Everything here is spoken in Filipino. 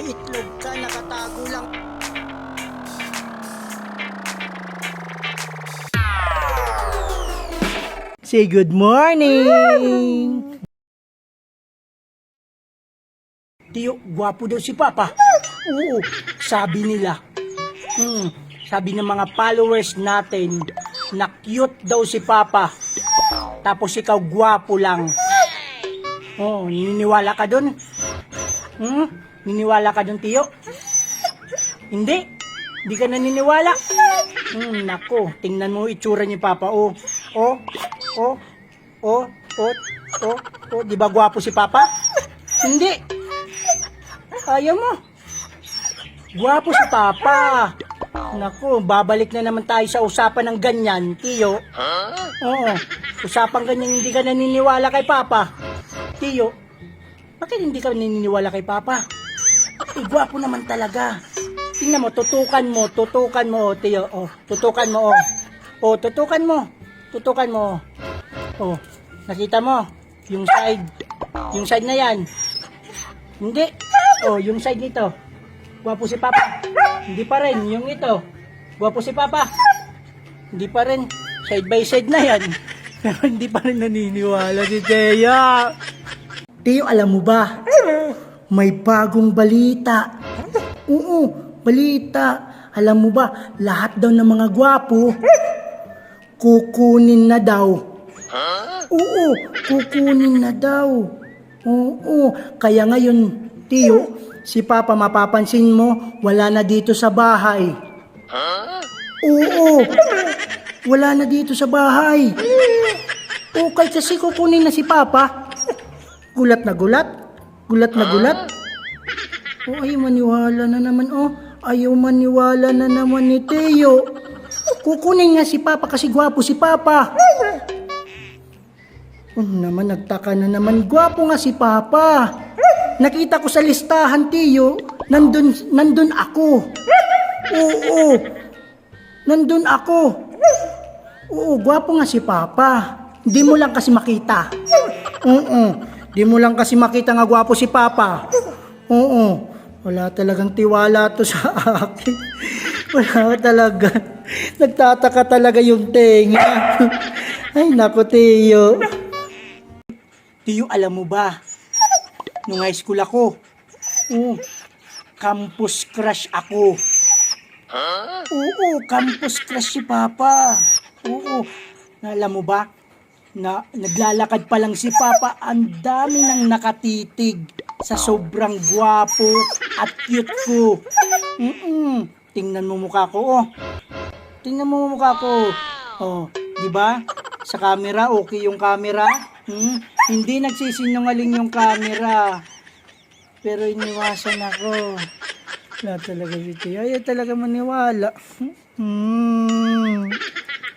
Itlog ka, nakatago lang. Say good morning! Tiyo, gwapo daw si Papa. Oo, sabi nila. Sabi ng mga followers natin na cute daw si Papa. Tapos ikaw gwapo lang. Oh, niniwala ka dun? Niniwala ka dun, Tiyo? Hindi. Hindi ka naniniwala. Nako, tingnan mo itsura ni Papa. Oh, di ba gwapo si Papa? Hindi. Ayaw mo. Gwapo si Papa. Nako, babalik na naman tayo sa usapan ng ganyan, Tiyo. Oo, usapan ganyan hindi ka naniniwala kay Papa. Tiyo, bakit hindi ka naniniwala kay Papa? Gwapo naman talaga. Tingnan mo, tutukan mo, Tiyo. Oh, tutukan mo, oh. Oh, tutukan mo. Oh, nakita mo, yung side na yan. Hindi. Oh, yung side nito. Gwapo si Papa. Hindi pa rin, yung ito. Gwapo si Papa. Hindi pa rin. Side by side na yan. Pero hindi pa rin naniniwala si Teya. Tiyo, alam mo ba? May bagong balita. Oo, balita. Alam mo ba, lahat daw ng mga gwapo, kukunin na daw. Oo, kukunin na daw. Oo, kaya ngayon, Tiyo, si Papa mapapansin mo, wala na dito sa bahay. Oo, wala na dito sa bahay. Oo, kasi kukunin na si Papa. Gulat na gulat. Oh, ayaw maniwala na naman, oh. Ayaw maniwala na naman ni Teo. Kukunin nga si Papa kasi gwapo si Papa. Naman, nagtaka na naman. Gwapo nga si Papa. Nakita ko sa listahan, Teo. Nandun ako. Oo. Nandun ako. Oo, gwapo nga si Papa. Di mo lang kasi makita. Di mo lang kasi makita nga gwapo si Papa. Oo. Wala talagang tiwala to sa akin. Wala talaga. Nagtataka talaga yung tenga. Ay, naku, Tiyo. Tiyo, alam mo ba? Nung high school ako, campus crush ako. Oo, campus crush si Papa. Oo. Alam mo ba? Na naglalakad pa lang si Papa, ang dami nang nakatitig sa sobrang gwapo at cute ko. Tingnan mo mukha ko, oh. Tingnan mo mukha ko. Oh, 'di ba? Sa camera, okay yung camera. Hindi nagsisinungaling yung camera. Pero iniwasan ako. Wala talaga si Tiyo. Ayaw talaga maniwala.